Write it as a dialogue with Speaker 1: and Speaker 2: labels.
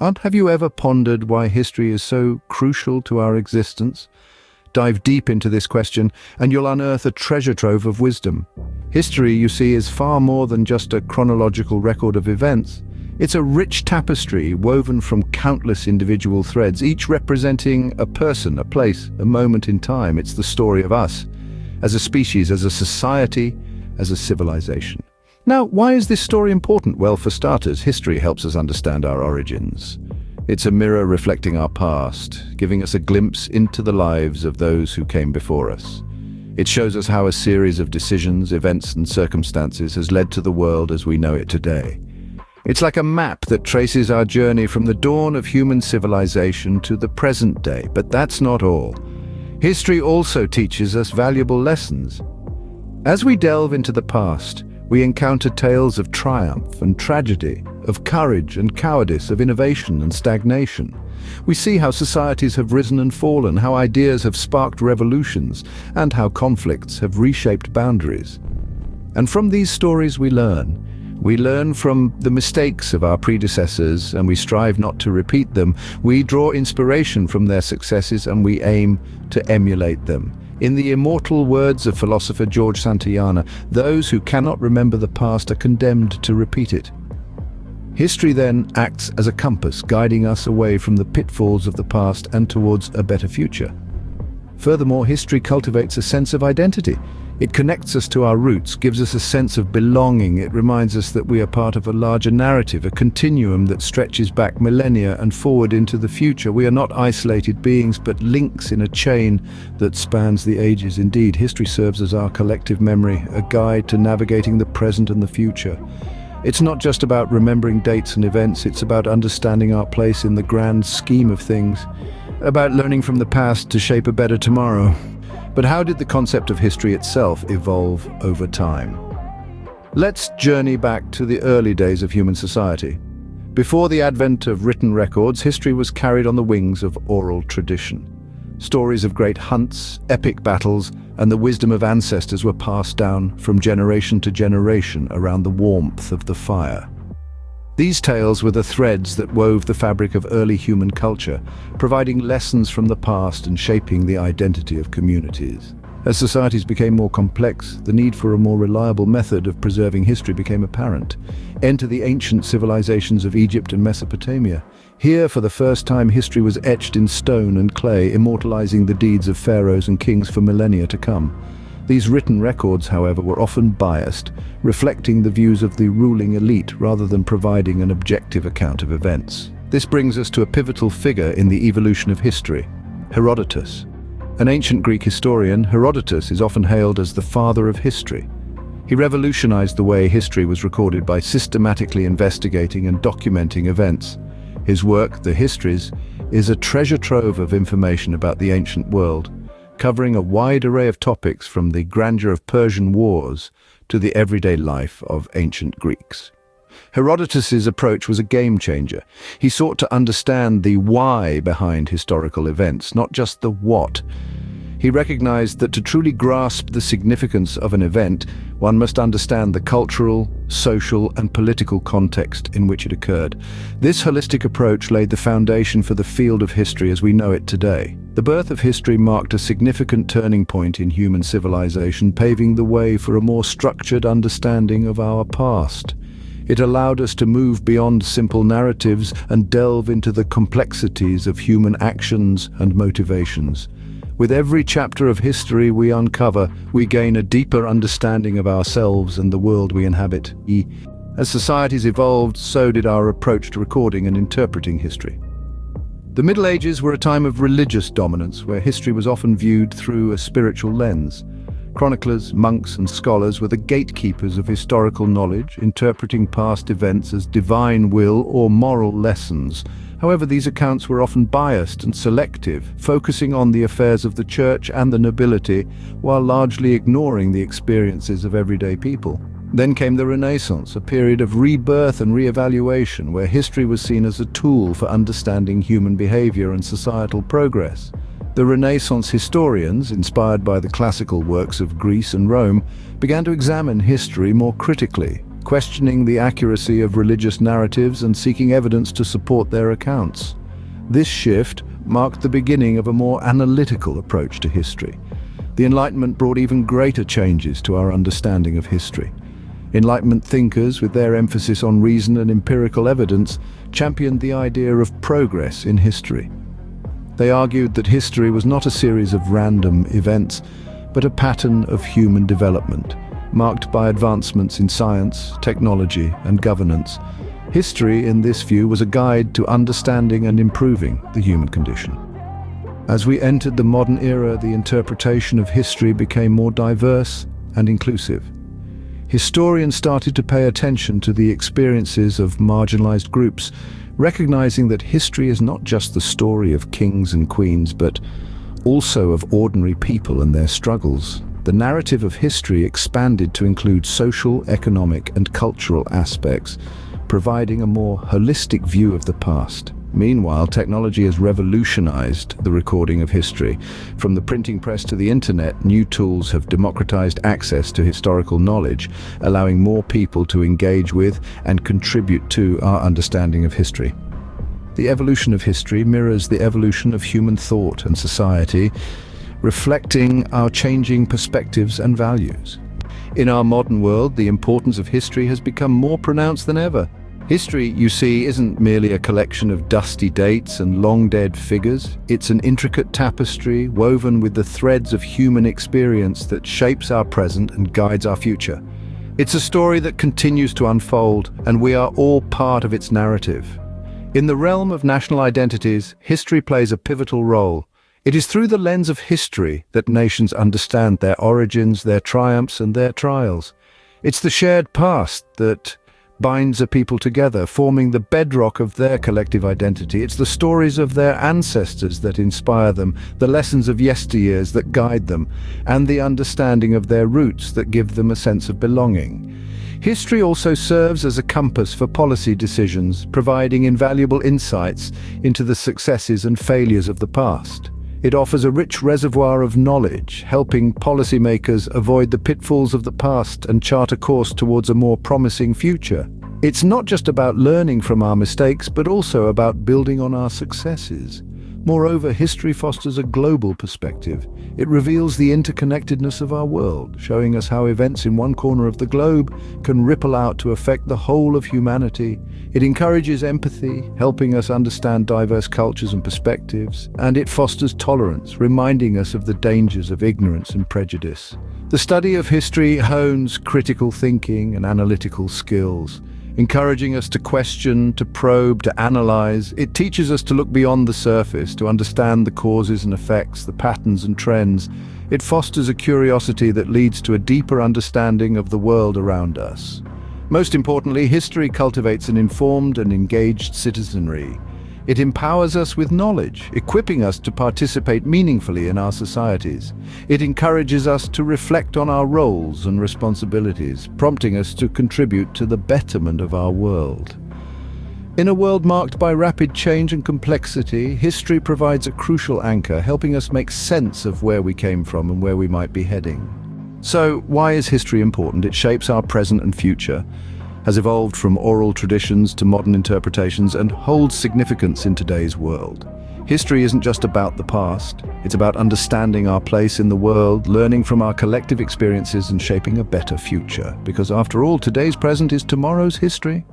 Speaker 1: Have you ever pondered why history is so crucial to our existence? Dive deep into this question, and you'll unearth a treasure trove of wisdom. History, you see, is far more than just a chronological record of events. It's a rich tapestry woven from countless individual threads, each representing a person, a place, a moment in time. It's the story of us, as a species, as a society, as a civilization. Now, why is this story important? Well, for starters, history helps us understand our origins. It's a mirror reflecting our past, giving us a glimpse into the lives of those who came before us. It shows us how a series of decisions, events, and circumstances has led to the world as we know it today. It's like a map that traces our journey from the dawn of human civilization to the present day, but that's not all. History also teaches us valuable lessons. As we delve into the past, we encounter tales of triumph and tragedy, of courage and cowardice, of innovation and stagnation. We see how societies have risen and fallen, how ideas have sparked revolutions, and how conflicts have reshaped boundaries. And from these stories we learn. We learn from the mistakes of our predecessors, and we strive not to repeat them. We draw inspiration from their successes, and we aim to emulate them. In the immortal words of philosopher George Santayana, those who cannot remember the past are condemned to repeat it. History then acts as a compass, guiding us away from the pitfalls of the past and towards a better future. Furthermore, history cultivates a sense of identity. It connects us to our roots, gives us a sense of belonging. It reminds us that we are part of a larger narrative, a continuum that stretches back millennia and forward into the future. We are not isolated beings, but links in a chain that spans the ages. Indeed, history serves as our collective memory, a guide to navigating the present and the future. It's not just about remembering dates and events, it's about understanding our place in the grand scheme of things, about learning from the past to shape a better tomorrow. But how did the concept of history itself evolve over time? Let's journey back to the early days of human society. Before the advent of written records, history was carried on the wings of oral tradition. Stories of great hunts, epic battles, and the wisdom of ancestors were passed down from generation to generation around the warmth of the fire. These tales were the threads that wove the fabric of early human culture, providing lessons from the past and shaping the identity of communities. As societies became more complex, the need for a more reliable method of preserving history became apparent. Enter the ancient civilizations of Egypt and Mesopotamia. Here, for the first time, history was etched in stone and clay, immortalizing the deeds of pharaohs and kings for millennia to come. These written records, however, were often biased, reflecting the views of the ruling elite rather than providing an objective account of events. This brings us to a pivotal figure in the evolution of history, Herodotus. An ancient Greek historian, Herodotus is often hailed as the father of history. He revolutionized the way history was recorded by systematically investigating and documenting events. His work, The Histories, is a treasure trove of information about the ancient world, covering a wide array of topics from the grandeur of Persian wars to the everyday life of ancient Greeks. Herodotus's approach was a game changer. He sought to understand the why behind historical events, not just the what. He recognized that to truly grasp the significance of an event, one must understand the cultural, social, and political context in which it occurred. This holistic approach laid the foundation for the field of history as we know it today. The birth of history marked a significant turning point in human civilization, paving the way for a more structured understanding of our past. It allowed us to move beyond simple narratives and delve into the complexities of human actions and motivations. With every chapter of history we uncover, we gain a deeper understanding of ourselves and the world we inhabit. As societies evolved, so did our approach to recording and interpreting history. The Middle Ages were a time of religious dominance, where history was often viewed through a spiritual lens. Chroniclers, monks, and scholars were the gatekeepers of historical knowledge, interpreting past events as divine will or moral lessons. However, these accounts were often biased and selective, focusing on the affairs of the church and the nobility, while largely ignoring the experiences of everyday people. Then came the Renaissance, a period of rebirth and re-evaluation, where history was seen as a tool for understanding human behavior and societal progress. The Renaissance historians, inspired by the classical works of Greece and Rome, began to examine history more critically, questioning the accuracy of religious narratives and seeking evidence to support their accounts. This shift marked the beginning of a more analytical approach to history. The Enlightenment brought even greater changes to our understanding of history. Enlightenment thinkers, with their emphasis on reason and empirical evidence, championed the idea of progress in history. They argued that history was not a series of random events, but a pattern of human development, marked by advancements in science, technology, and governance. History, in this view, was a guide to understanding and improving the human condition. As we entered the modern era, the interpretation of history became more diverse and inclusive. Historians started to pay attention to the experiences of marginalized groups, recognizing that history is not just the story of kings and queens, but also of ordinary people and their struggles. The narrative of history expanded to include social, economic, and cultural aspects, providing a more holistic view of the past. Meanwhile, technology has revolutionized the recording of history. From the printing press to the internet, new tools have democratized access to historical knowledge, allowing more people to engage with and contribute to our understanding of history. The evolution of history mirrors the evolution of human thought and society, reflecting our changing perspectives and values. In our modern world, the importance of history has become more pronounced than ever. History, you see, isn't merely a collection of dusty dates and long-dead figures. It's an intricate tapestry woven with the threads of human experience that shapes our present and guides our future. It's a story that continues to unfold, and we are all part of its narrative. In the realm of national identities, history plays a pivotal role. It is through the lens of history that nations understand their origins, their triumphs, and their trials. It's the shared past that binds a people together, forming the bedrock of their collective identity. It's the stories of their ancestors that inspire them, the lessons of yesteryears that guide them, and the understanding of their roots that give them a sense of belonging. History also serves as a compass for policy decisions, providing invaluable insights into the successes and failures of the past. It offers a rich reservoir of knowledge, helping policymakers avoid the pitfalls of the past and chart a course towards a more promising future. It's not just about learning from our mistakes, but also about building on our successes. Moreover, history fosters a global perspective. It reveals the interconnectedness of our world, showing us how events in one corner of the globe can ripple out to affect the whole of humanity. It encourages empathy, helping us understand diverse cultures and perspectives, and it fosters tolerance, reminding us of the dangers of ignorance and prejudice. The study of history hones critical thinking and analytical skills, encouraging us to question, to probe, to analyze. It teaches us to look beyond the surface, to understand the causes and effects, the patterns and trends. It fosters a curiosity that leads to a deeper understanding of the world around us. Most importantly, history cultivates an informed and engaged citizenry. It empowers us with knowledge, equipping us to participate meaningfully in our societies. It encourages us to reflect on our roles and responsibilities, prompting us to contribute to the betterment of our world. In a world marked by rapid change and complexity, history provides a crucial anchor, helping us make sense of where we came from and where we might be heading. So, why is history important? It shapes our present and future, has evolved from oral traditions to modern interpretations, and holds significance in today's world. History isn't just about the past, it's about understanding our place in the world, learning from our collective experiences and shaping a better future. Because after all, today's present is tomorrow's history.